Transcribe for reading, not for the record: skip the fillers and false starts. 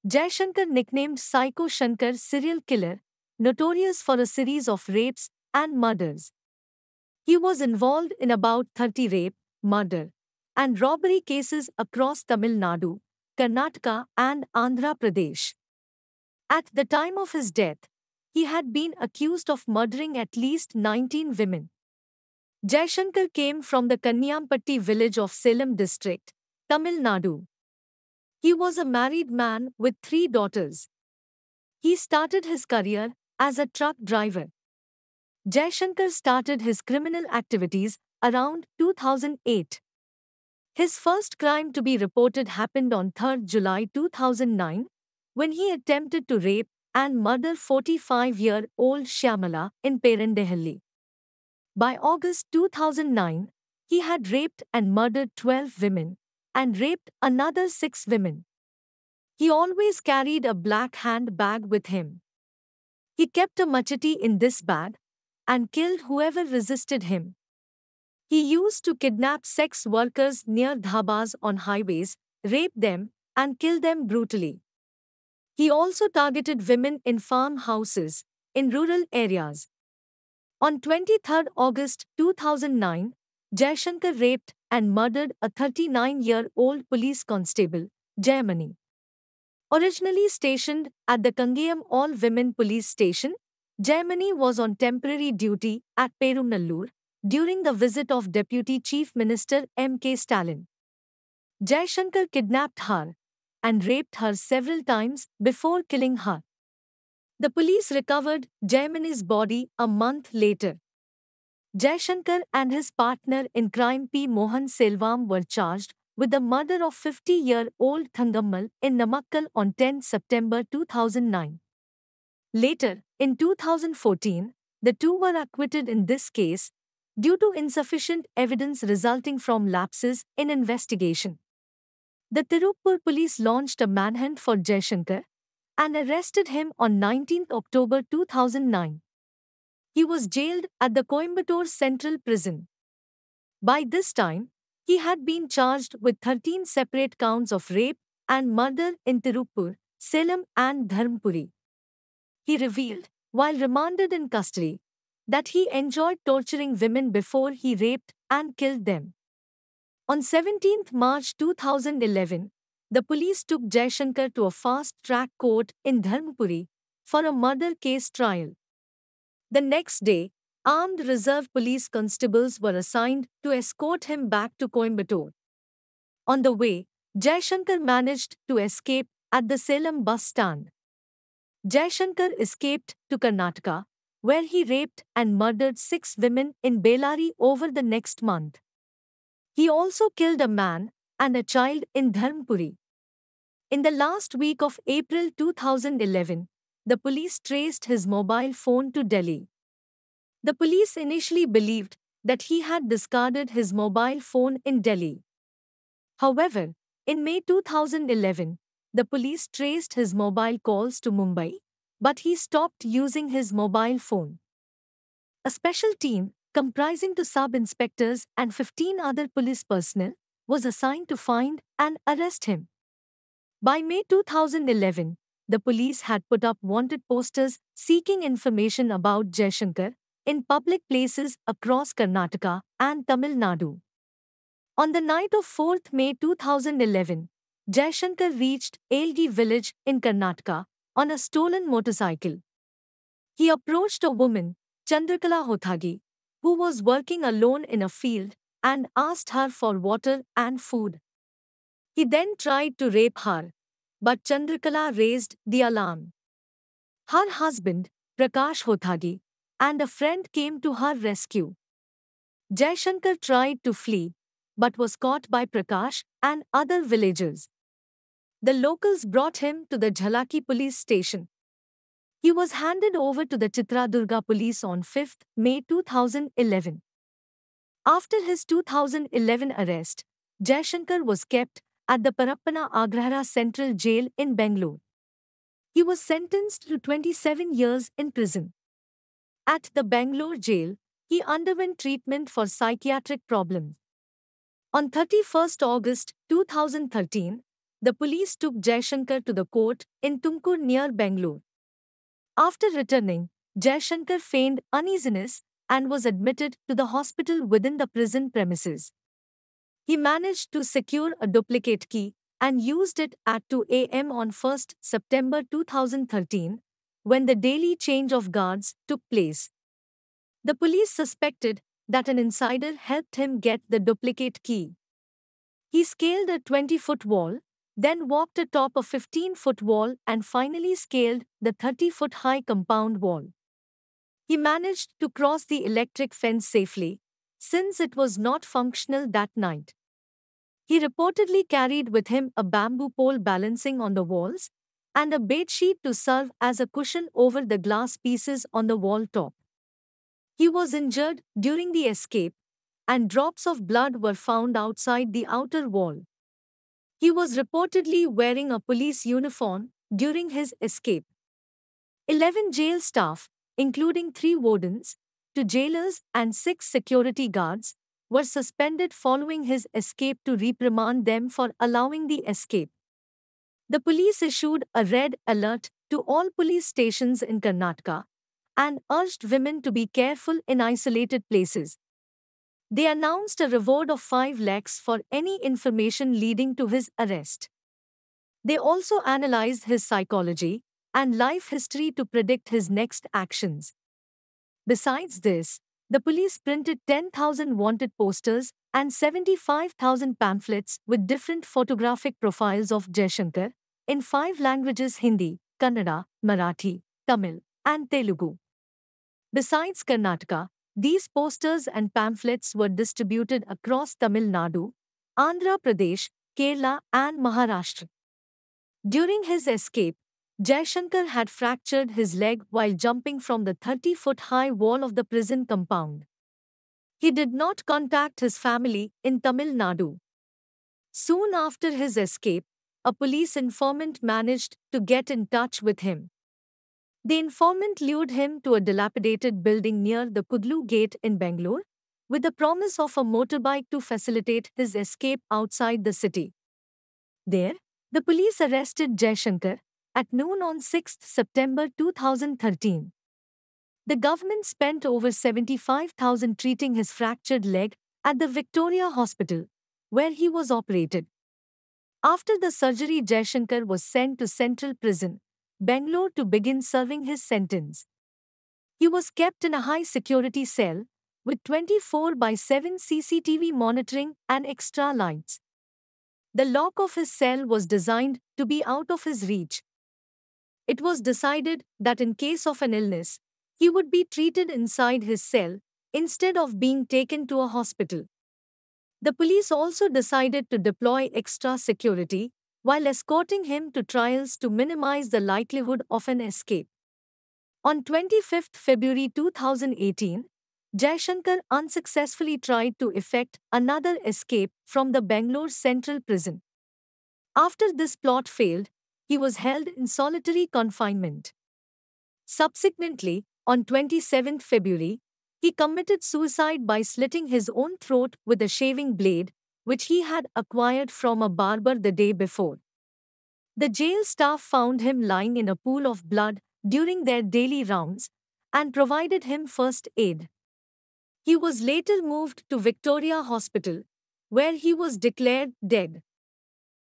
Jaishankar, nicknamed Psycho Shankar, serial killer, notorious for a series of rapes and murders. He was involved in about 30 rape, murder, and robbery cases across Tamil Nadu, Karnataka, and Andhra Pradesh. At the time of his death, he had been accused of murdering at least 19 women. Jaishankar came from the Kanyampatti village of Salem district, Tamil Nadu. He was a married man with three daughters. He started his career as a truck driver. Jaishankar started his criminal activities around 2008. His first crime to be reported happened on 3rd July 2009 when he attempted to rape and murder 45-year-old Shyamala in Perendehalli. By August 2009, he had raped and murdered 12 women and raped another 6 women. He always carried a black handbag with him. He kept a machete in this bag and killed whoever resisted him. He used to kidnap sex workers near dhabas on highways, rape them, and kill them brutally. He also targeted women in farmhouses in rural areas. On 23 August 2009, Jaishankar raped and murdered a 39-year-old police constable, Jayamani. Originally stationed at the Kangayam All-Women Police Station, Jayamani was on temporary duty at Perumnallur during the visit of Deputy Chief Minister M.K. Stalin. Jaishankar kidnapped her and raped her several times before killing her. The police recovered Jayamani's body a month later. Jaishankar and his partner in crime P. Mohan Selvam were charged with the murder of 50-year-old Thangammal in Namakkal on 10 September 2009. Later, in 2014, the two were acquitted in this case due to insufficient evidence resulting from lapses in investigation. The Tirupur police launched a manhunt for Jaishankar and arrested him on 19 October 2009. He was jailed at the Coimbatore Central Prison. By this time, he had been charged with 13 separate counts of rape and murder in Tirupur, Salem, and Dharmpuri. He revealed, while remanded in custody, that he enjoyed torturing women before he raped and killed them. On 17 March 2011, the police took Jaishankar to a fast-track court in Dharmpuri for a murder case trial. The next day, armed reserve police constables were assigned to escort him back to Coimbatore. On the way, Jaishankar managed to escape at the Salem bus stand. Jaishankar escaped to Karnataka, where he raped and murdered 6 women in Bellary over the next month. He also killed a man and a child in Dharmpuri. In the last week of April 2011, the police traced his mobile phone to Delhi. The police initially believed that he had discarded his mobile phone in Delhi. However, in May 2011, the police traced his mobile calls to Mumbai, but he stopped using his mobile phone. A special team, comprising two sub-inspectors and 15 other police personnel, was assigned to find and arrest him. By May 2011, the police had put up wanted posters seeking information about Jaishankar in public places across Karnataka and Tamil Nadu. On the night of 4th May 2011, Jaishankar reached Elgi village in Karnataka on a stolen motorcycle. He approached a woman, Chandrakala Hothagi, who was working alone in a field, and asked her for water and food. He then tried to rape her, but Chandrakala raised the alarm. Her husband, Prakash Hothagi, and a friend came to her rescue. Jaishankar tried to flee, but was caught by Prakash and other villagers. The locals brought him to the Jhalaki police station. He was handed over to the Chitradurga police on 5th May 2011. After his 2011 arrest, Jaishankar was kept at the Parappana Agrahara Central Jail in Bangalore. He was sentenced to 27 years in prison. At the Bangalore jail, he underwent treatment for psychiatric problems. On 31 August 2013, the police took Jaishankar to the court in Tumkur near Bangalore. After returning, Jaishankar feigned uneasiness and was admitted to the hospital within the prison premises. He managed to secure a duplicate key and used it at 2 a.m. on 1st September 2013, when the daily change of guards took place. The police suspected that an insider helped him get the duplicate key. He scaled a 20-foot wall, then walked atop a 15-foot wall and finally scaled the 30-foot high compound wall. He managed to cross the electric fence safely, since it was not functional that night. He reportedly carried with him a bamboo pole balancing on the walls and a bedsheet to serve as a cushion over the glass pieces on the wall top. He was injured during the escape, and drops of blood were found outside the outer wall. He was reportedly wearing a police uniform during his escape. 11 jail staff, including 3 wardens, 2 jailers, and 6 security guards, were suspended following his escape to reprimand them for allowing the escape. The police issued a red alert to all police stations in Karnataka and urged women to be careful in isolated places. They announced a reward of 5 lakhs for any information leading to his arrest. They also analyzed his psychology and life history to predict his next actions. Besides this, the police printed 10,000 wanted posters and 75,000 pamphlets with different photographic profiles of Jaishankar in 5 languages: Hindi, Kannada, Marathi, Tamil, and Telugu. Besides Karnataka, these posters and pamphlets were distributed across Tamil Nadu, Andhra Pradesh, Kerala, and Maharashtra. During his escape, Jaishankar had fractured his leg while jumping from the 30-foot high wall of the prison compound. He did not contact his family in Tamil Nadu. Soon after his escape, a police informant managed to get in touch with him. The informant lured him to a dilapidated building near the Kudlu Gate in Bangalore, with the promise of a motorbike to facilitate his escape outside the city. There, the police arrested Jaishankar at noon on 6 September 2013. The government spent over 75,000 treating his fractured leg at the Victoria Hospital, where he was operated. After the surgery, Jaishankar was sent to Central Prison, Bangalore, to begin serving his sentence. He was kept in a high-security cell with 24/7 CCTV monitoring and extra lights. The lock of his cell was designed to be out of his reach. It was decided that in case of an illness, he would be treated inside his cell instead of being taken to a hospital. The police also decided to deploy extra security while escorting him to trials to minimize the likelihood of an escape. On 25 February 2018, Jaishankar unsuccessfully tried to effect another escape from the Bangalore Central Prison. After this plot failed, he was held in solitary confinement. Subsequently, on 27 February, he committed suicide by slitting his own throat with a shaving blade, which he had acquired from a barber the day before. The jail staff found him lying in a pool of blood during their daily rounds and provided him first aid. He was later moved to Victoria Hospital, where he was declared dead.